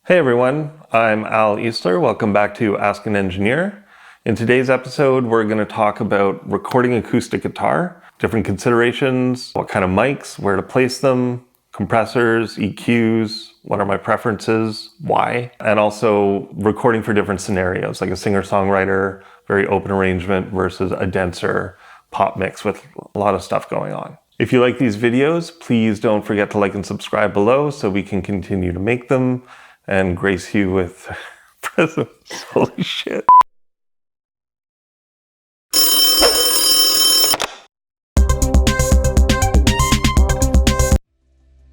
Hey everyone, I'm Al Eastler. Welcome back to Ask an Engineer. In today's episode, we're going to talk about recording acoustic guitar, different considerations, what kind of mics, where to place them, compressors, EQs, what are my preferences, why, and also recording for different scenarios, like a singer-songwriter, very open arrangement versus a denser pop mix with a lot of stuff going on. If you like these videos, please don't forget to like and subscribe below so we can continue to make them and grace you with presents. Holy shit.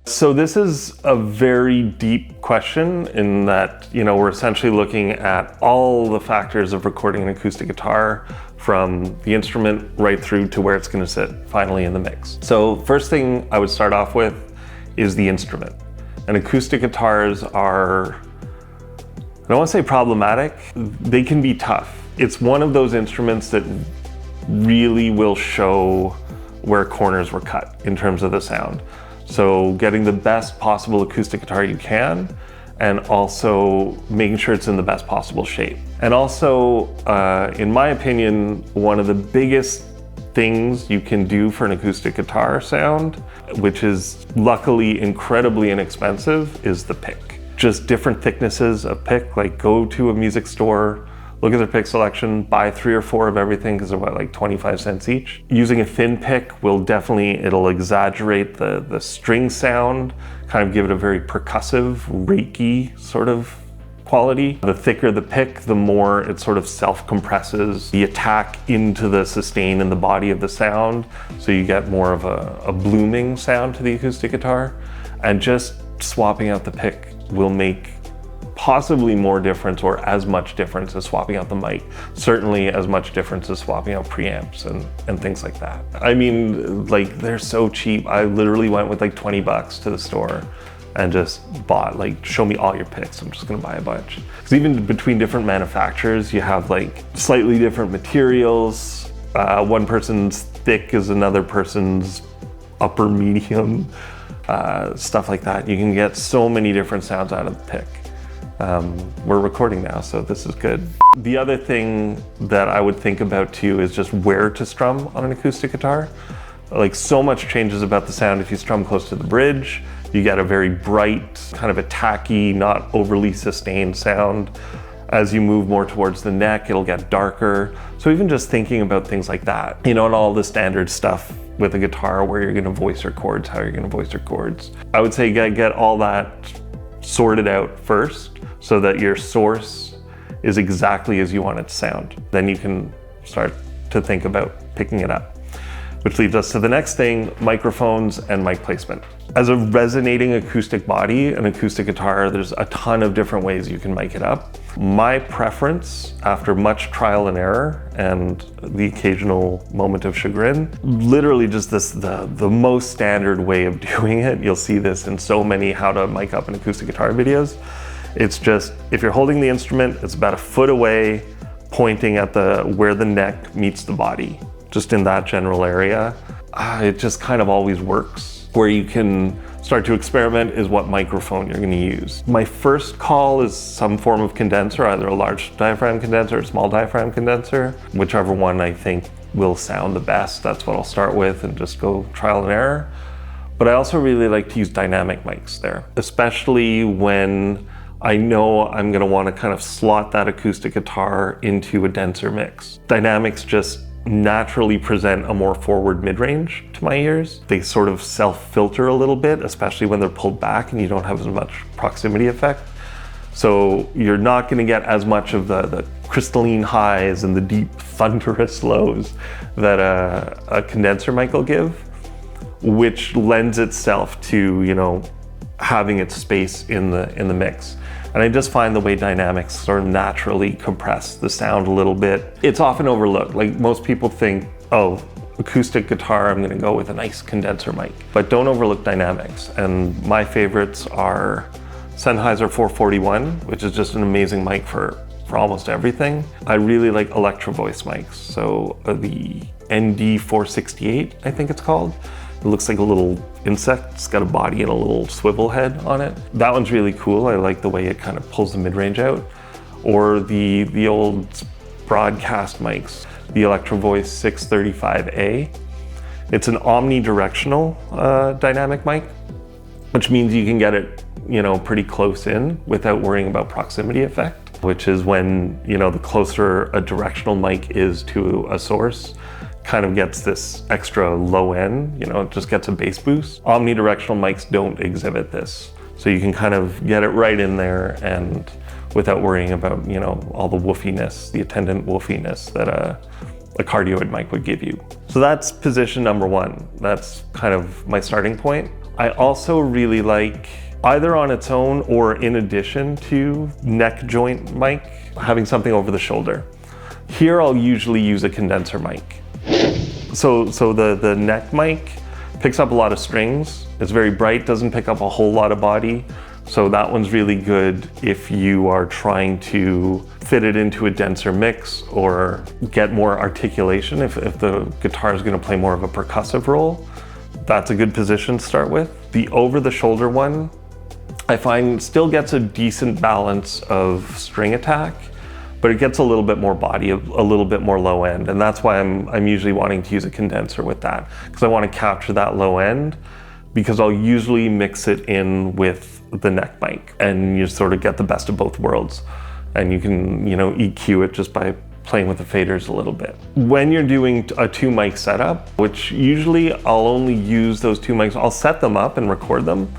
So this is a very deep question in that, we're essentially looking at all the factors of recording an acoustic guitar from the instrument right through to where it's going to sit finally in the mix. So first thing I would start off with is the instrument. And acoustic guitars are, I don't want to say problematic, they can be tough. It's one of those instruments that really will show where corners were cut in terms of the sound. So getting the best possible acoustic guitar you can, and also making sure it's in the best possible shape. And also, in my opinion, one of the biggest things you can do for an acoustic guitar sound, which is luckily incredibly inexpensive, is the pick. Just different thicknesses of pick, like go to a music store, look at their pick selection, buy 3 or 4 of everything because they're like 25 cents each. Using a thin pick will it'll exaggerate the string sound, kind of give it a very percussive, reiki sort of quality. The thicker the pick, the more it sort of self-compresses the attack into the sustain and the body of the sound. So you get more of a blooming sound to the acoustic guitar. And just swapping out the pick will make possibly more difference or as much difference as swapping out the mic. Certainly as much difference as swapping out preamps and things like that. I mean, like, they're so cheap. I literally went with like 20 bucks to the store and just bought, like, show me all your picks. I'm just gonna buy a bunch. Because even between different manufacturers, you have like slightly different materials. One person's thick is another person's upper medium, stuff like that. You can get so many different sounds out of the pick. We're recording now, so this is good. The other thing that I would think about too is just where to strum on an acoustic guitar. Like, so much changes about the sound if you strum close to the bridge. You get a very bright, kind of attacky, not overly sustained sound. As you move more towards the neck, it'll get darker. So even just thinking about things like that, and all the standard stuff with a guitar, where you're gonna voice your chords, how you're gonna voice your chords. I would say get all that sorted out first so that your source is exactly as you want it to sound. Then you can start to think about picking it up. Which leads us to the next thing, microphones and mic placement. As a resonating acoustic body, an acoustic guitar, there's a ton of different ways you can mic it up. My preference, after much trial and error and the occasional moment of chagrin, literally just the most standard way of doing it. You'll see this in so many how to mic up an acoustic guitar videos. It's just, if you're holding the instrument, it's about 1 foot away, pointing at where the neck meets the body. Just in that general area. It just kind of always works. Where you can start to experiment is what microphone you're going to use. My first call is some form of condenser, either a large diaphragm condenser or a small diaphragm condenser. Whichever one I think will sound the best, that's what I'll start with and just go trial and error. But I also really like to use dynamic mics there, especially when I know I'm going to want to kind of slot that acoustic guitar into a denser mix. Dynamics just naturally present a more forward mid-range to my ears. They sort of self-filter a little bit, especially when they're pulled back and you don't have as much proximity effect. So you're not going to get as much of the crystalline highs and the deep thunderous lows that a condenser mic will give, which lends itself to, having its space in the mix. And I just find the way dynamics sort of naturally compress the sound a little bit. It's often overlooked. Like, most people think, oh, acoustic guitar, I'm gonna go with a nice condenser mic. But don't overlook dynamics. And my favorites are Sennheiser 441, which is just an amazing mic for almost everything. I really like Electro Voice mics. So the ND 468, I think it's called. It looks like a little insect. It's got a body and a little swivel head on it. That one's really cool. I like the way it kind of pulls the mid-range out. Or the old broadcast mics, the Electro Voice 635A. It's an omnidirectional dynamic mic, which means you can get it, pretty close in without worrying about proximity effect, which is when, the closer a directional mic is to a source, kind of gets this extra low end, it just gets a bass boost. Omnidirectional mics don't exhibit this. So you can kind of get it right in there and without worrying about, all the woofiness, the attendant woofiness that a cardioid mic would give you. So that's position number one. That's kind of my starting point. I also really like, either on its own or in addition to neck joint mic, having something over the shoulder. Here I'll usually use a condenser mic. So the neck mic picks up a lot of strings. It's very bright, doesn't pick up a whole lot of body. So that one's really good if you are trying to fit it into a denser mix or get more articulation. If the guitar is going to play more of a percussive role, that's a good position to start with. The over-the-shoulder one, I find still gets a decent balance of string attack, but it gets a little bit more body, a little bit more low end. And that's why I'm usually wanting to use a condenser with that, because I want to capture that low end, because I'll usually mix it in with the neck mic and you sort of get the best of both worlds. And you can, EQ it just by playing with the faders a little bit. When you're doing a 2 mic setup, which usually I'll only use those 2 mics, I'll set them up and record them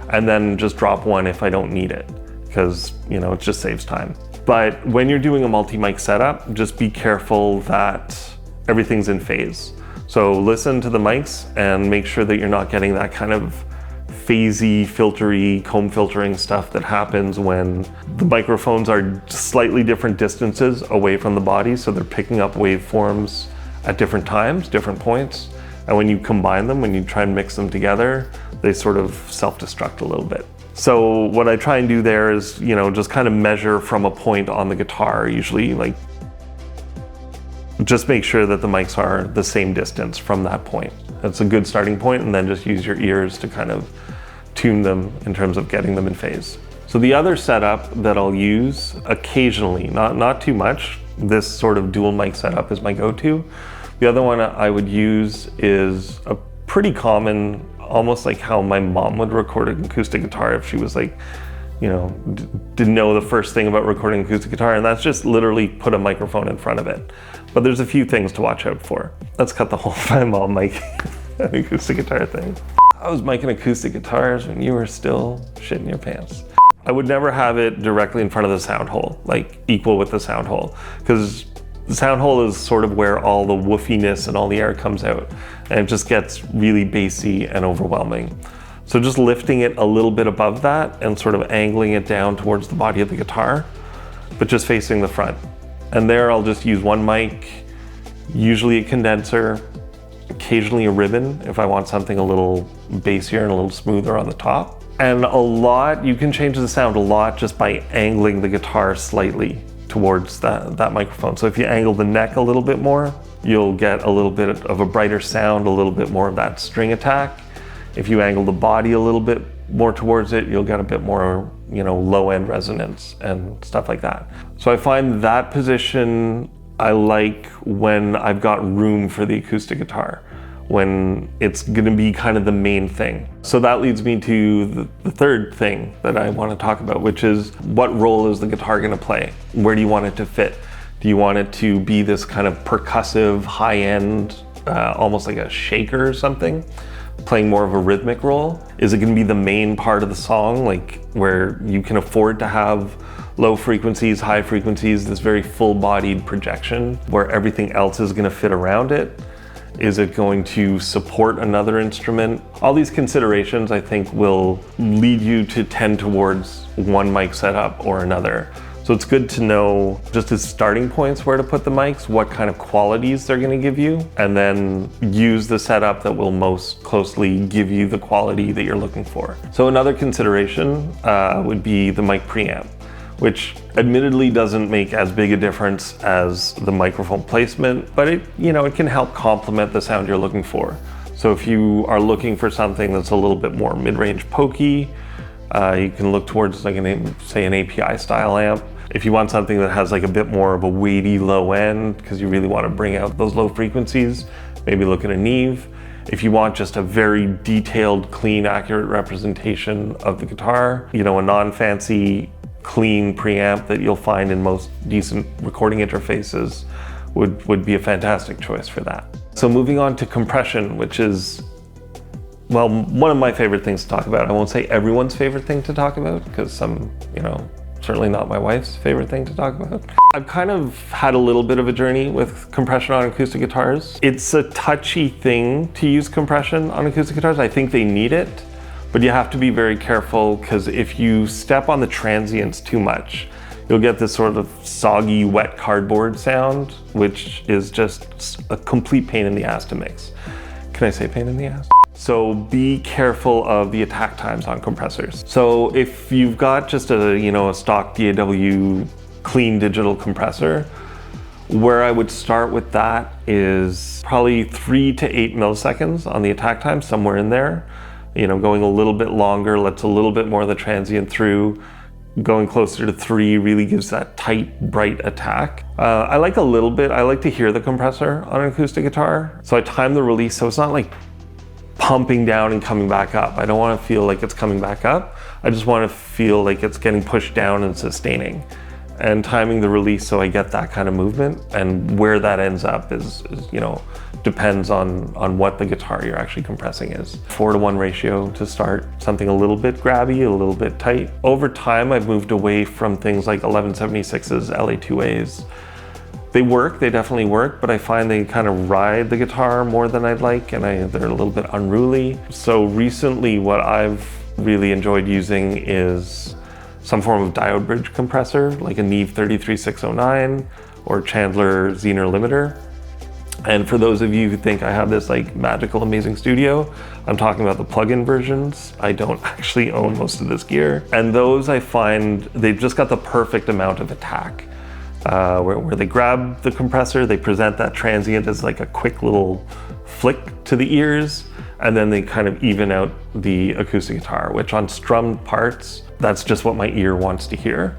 and then just drop one if I don't need it, because, it just saves time. But when you're doing a multi-mic setup, just be careful that everything's in phase. So listen to the mics and make sure that you're not getting that kind of phasey, filtery, comb filtering stuff that happens when the microphones are slightly different distances away from the body, so they're picking up waveforms at different times, different points. And when you combine them, when you try and mix them together, they sort of self-destruct a little bit. So what I try and do there is, just kind of measure from a point on the guitar, usually, like, just make sure that the mics are the same distance from that point. That's a good starting point, and then just use your ears to kind of tune them in terms of getting them in phase. So the other setup that I'll use occasionally, not too much, this sort of dual mic setup is my go-to. The other one I would use is a pretty common, almost like how my mom would record an acoustic guitar if she was like, didn't know the first thing about recording acoustic guitar, and that's just literally put a microphone in front of it. But there's a few things to watch out for. Let's cut the whole my mom mic acoustic guitar thing. I was miking acoustic guitars when you were still shitting your pants. I would never have it directly in front of the sound hole, like equal with the sound hole, because the sound hole is sort of where all the woofiness and all the air comes out, and it just gets really bassy and overwhelming. So just lifting it a little bit above that and sort of angling it down towards the body of the guitar, but just facing the front. And there I'll just use one mic, usually a condenser, occasionally a ribbon if I want something a little bassier and a little smoother on the top. And you can change the sound a lot just by angling the guitar slightly towards that microphone. So if you angle the neck a little bit more, you'll get a little bit of a brighter sound, a little bit more of that string attack. If you angle the body a little bit more towards it, you'll get a bit more, low end resonance and stuff like that. So I find that position I like when I've got room for the acoustic guitar, when it's gonna be kind of the main thing. So that leads me to the third thing that I want to talk about, which is what role is the guitar gonna play? Where do you want it to fit? Do you want it to be this kind of percussive, high-end, almost like a shaker or something, playing more of a rhythmic role? Is it gonna be the main part of the song, like where you can afford to have low frequencies, high frequencies, this very full-bodied projection where everything else is gonna fit around it? Is it going to support another instrument? All these considerations, I think, will lead you to tend towards one mic setup or another. So it's good to know just as starting points where to put the mics, what kind of qualities they're gonna give you, and then use the setup that will most closely give you the quality that you're looking for. So another consideration would be the mic preamp, which admittedly doesn't make as big a difference as the microphone placement, but it can help complement the sound you're looking for. So if you are looking for something that's a little bit more mid-range pokey, you can look towards like say an API style amp. If you want something that has like a bit more of a weighty low end, because you really want to bring out those low frequencies, maybe look at a Neve. If you want just a very detailed, clean, accurate representation of the guitar, you know, a non-fancy, clean preamp that you'll find in most decent recording interfaces would be a fantastic choice for that. So moving on to compression, which is, well, one of my favorite things to talk about. I won't say everyone's favorite thing to talk about, because some, you know, certainly not my wife's favorite thing to talk about. I've kind of had a little bit of a journey with compression on acoustic guitars. It's a touchy thing to use compression on acoustic guitars. I think they need it, but you have to be very careful, because if you step on the transients too much, you'll get this sort of soggy, wet cardboard sound, which is just a complete pain in the ass to mix. Can I say pain in the ass? So be careful of the attack times on compressors. So if you've got just a, you know, a stock DAW clean digital compressor, where I would start with that is probably 3 to 8 milliseconds on the attack time, somewhere in there. You know, going a little bit longer lets a little bit more of the transient through. Going closer to 3 really gives that tight, bright attack. I like a little bit, I like to hear the compressor on an acoustic guitar. So I time the release so it's not like pumping down and coming back up. I don't want to feel like it's coming back up. I just want to feel like it's getting pushed down and sustaining. And timing the release so I get that kind of movement, and where that ends up is you know, depends on what the guitar you're actually compressing is. 4:1 ratio to start, something a little bit grabby, a little bit tight. Over time, I've moved away from things like 1176s, LA2As. They work, they definitely work, but I find they kind of ride the guitar more than I'd like, and they're a little bit unruly. So recently, what I've really enjoyed using is some form of diode bridge compressor, like a Neve 33609 or Chandler Zener limiter. And for those of you who think I have this like magical, amazing studio, I'm talking about the plug-in versions. I don't actually own most of this gear. And those, I find, they've just got the perfect amount of attack. Where they grab the compressor, they present that transient as like a quick little flick to the ears, and then they kind of even out the acoustic guitar, which on strummed parts, that's just what my ear wants to hear.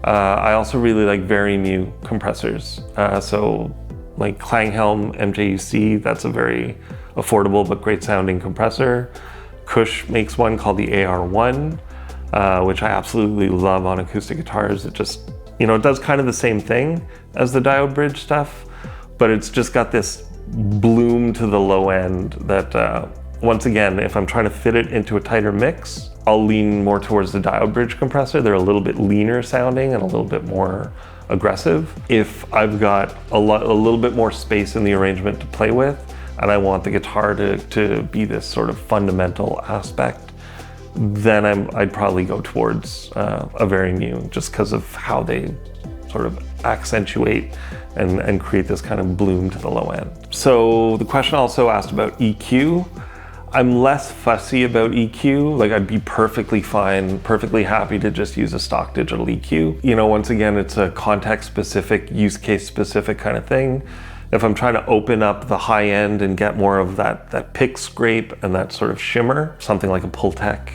I also really like very new compressors. So like Klanghelm MJUC, that's a very affordable but great sounding compressor. Kush makes one called the AR1, which I absolutely love on acoustic guitars. It just, you know, it does kind of the same thing as the diode bridge stuff, but it's just got this bloom to the low end that, once again, if I'm trying to fit it into a tighter mix, I'll lean more towards the diode bridge compressor. They're a little bit leaner sounding and a little bit more aggressive. If I've got a little bit more space in the arrangement to play with, and I want the guitar to be this sort of fundamental aspect, then I'd probably go towards a very new, just because of how they sort of accentuate and create this kind of bloom to the low end. So the question also asked about EQ. I'm less fussy about EQ. Like, I'd be perfectly fine, perfectly happy to just use a stock digital EQ. You know, once again, it's a context specific, use case specific kind of thing. If I'm trying to open up the high end and get more of that pick scrape and that sort of shimmer, something like a Pultec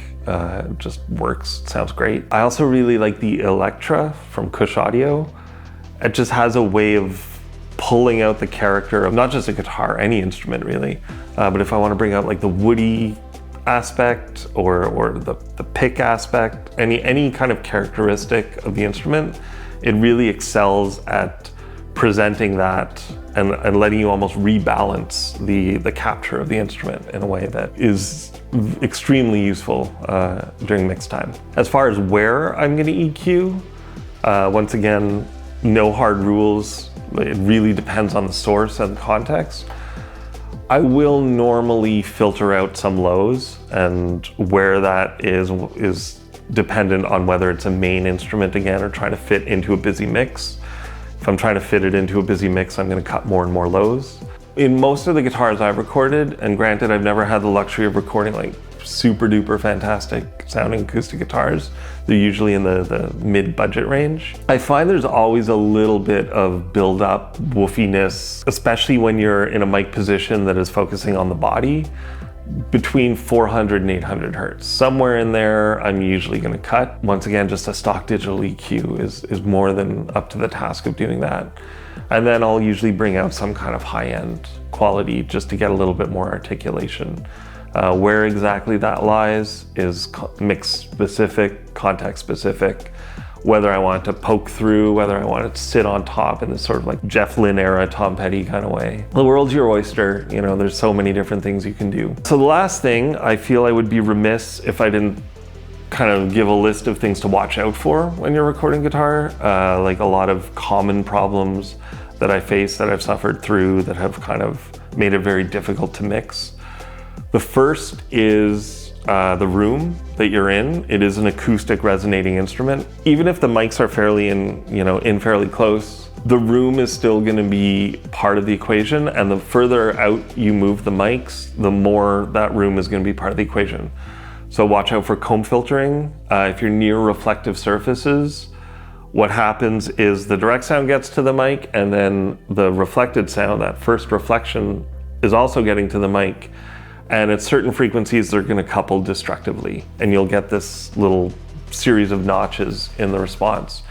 just works, sounds great. I also really like the Electra from Kush Audio. It just has a way of pulling out the character of not just a guitar, any instrument really, but if I want to bring out like the woody aspect or the pick aspect, any kind of characteristic of the instrument, it really excels at presenting that and letting you almost rebalance the capture of the instrument in a way that is extremely useful during mix time. As far as where I'm going to EQ, once again, no hard rules. It really depends on the source and the context. I will normally filter out some lows, and where that is dependent on whether it's a main instrument again or trying to fit into a busy mix. If I'm trying to fit it into a busy mix, I'm going to cut more and more lows. In most of the guitars I've recorded, and granted I've never had the luxury of recording like super duper fantastic sounding acoustic guitars, They're usually in the mid-budget range. I find there's always a little bit of build-up woofiness, especially when you're in a mic position that is focusing on the body, between 400 and 800 hertz. Somewhere in there, I'm usually gonna cut. Once again, just a stock digital EQ is more than up to the task of doing that. And then I'll usually bring out some kind of high-end quality just to get a little bit more articulation. Where exactly that lies is mix specific, context specific, whether I want to poke through, whether I want it to sit on top in this sort of like Jeff Lynne era Tom Petty kind of way. The world's your oyster, you know, there's so many different things you can do. So the last thing, I feel I would be remiss if I didn't kind of give a list of things to watch out for when you're recording guitar, like a lot of common problems that I face, that I've suffered through, that have kind of made it very difficult to mix. The first is the room that you're in. It is an acoustic resonating instrument. Even if the mics are fairly in fairly close, the room is still going to be part of the equation, and the further out you move the mics, the more that room is going to be part of the equation. So watch out for comb filtering. If you're near reflective surfaces, what happens is the direct sound gets to the mic, and then the reflected sound, that first reflection, is also getting to the mic. And at certain frequencies, they're going to couple destructively, and you'll get this little series of notches in the response.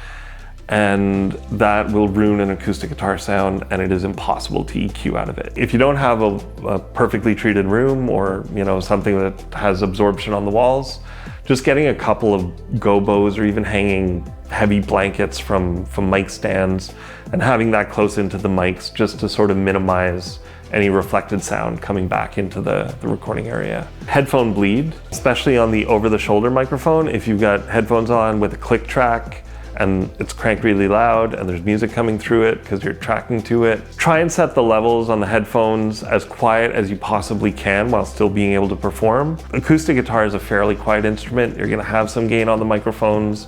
And that will ruin an acoustic guitar sound, and it is impossible to EQ out of it. If you don't have a perfectly treated room, or something that has absorption on the walls, just getting a couple of gobos or even hanging heavy blankets from mic stands and having that close into the mics just to sort of minimize any reflected sound coming back into the recording area. Headphone bleed, especially on the over-the-shoulder microphone. If you've got headphones on with a click track and it's cranked really loud and there's music coming through it because you're tracking to it, try and set the levels on the headphones as quiet as you possibly can while still being able to perform. Acoustic guitar is a fairly quiet instrument. You're gonna have some gain on the microphones.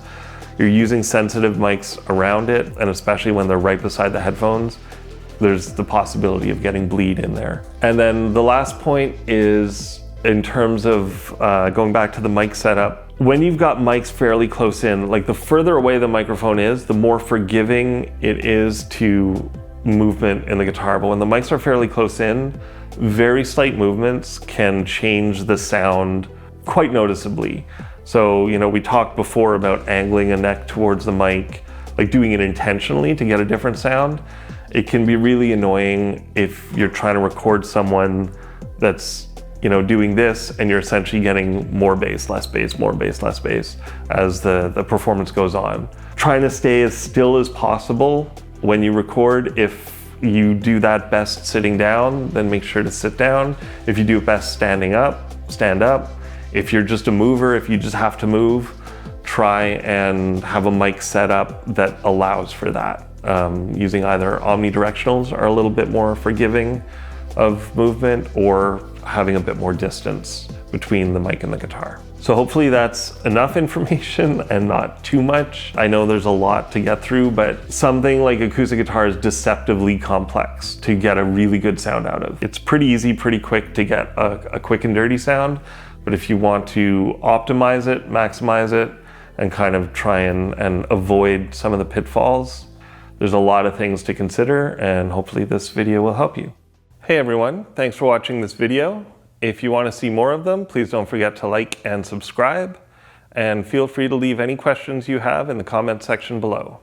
You're using sensitive mics around it, and especially when they're right beside the headphones, there's the possibility of getting bleed in there. And then the last point is in terms of going back to the mic setup. When you've got mics fairly close in, like the further away the microphone is, the more forgiving it is to movement in the guitar. But when the mics are fairly close in, very slight movements can change the sound quite noticeably. So, we talked before about angling a neck towards the mic, like doing it intentionally to get a different sound. It can be really annoying if you're trying to record someone that's doing this, and you're essentially getting more bass, less bass, more bass, less bass as the performance goes on. Trying to stay as still as possible when you record. If you do that best sitting down, then make sure to sit down. If you do it best standing up, stand up. If you're just a mover, if you just have to move, try and have a mic set up that allows for that. Using either omnidirectionals are a little bit more forgiving of movement, or having a bit more distance between the mic and the guitar. So hopefully that's enough information and not too much. I know there's a lot to get through, but something like acoustic guitar is deceptively complex to get a really good sound out of. It's pretty easy, pretty quick to get a quick and dirty sound, but if you want to optimize it, maximize it, and kind of try and avoid some of the pitfalls, there's a lot of things to consider, and hopefully this video will help you. Hey everyone, thanks for watching this video. If you want to see more of them, please don't forget to like and subscribe, and feel free to leave any questions you have in the comment section below.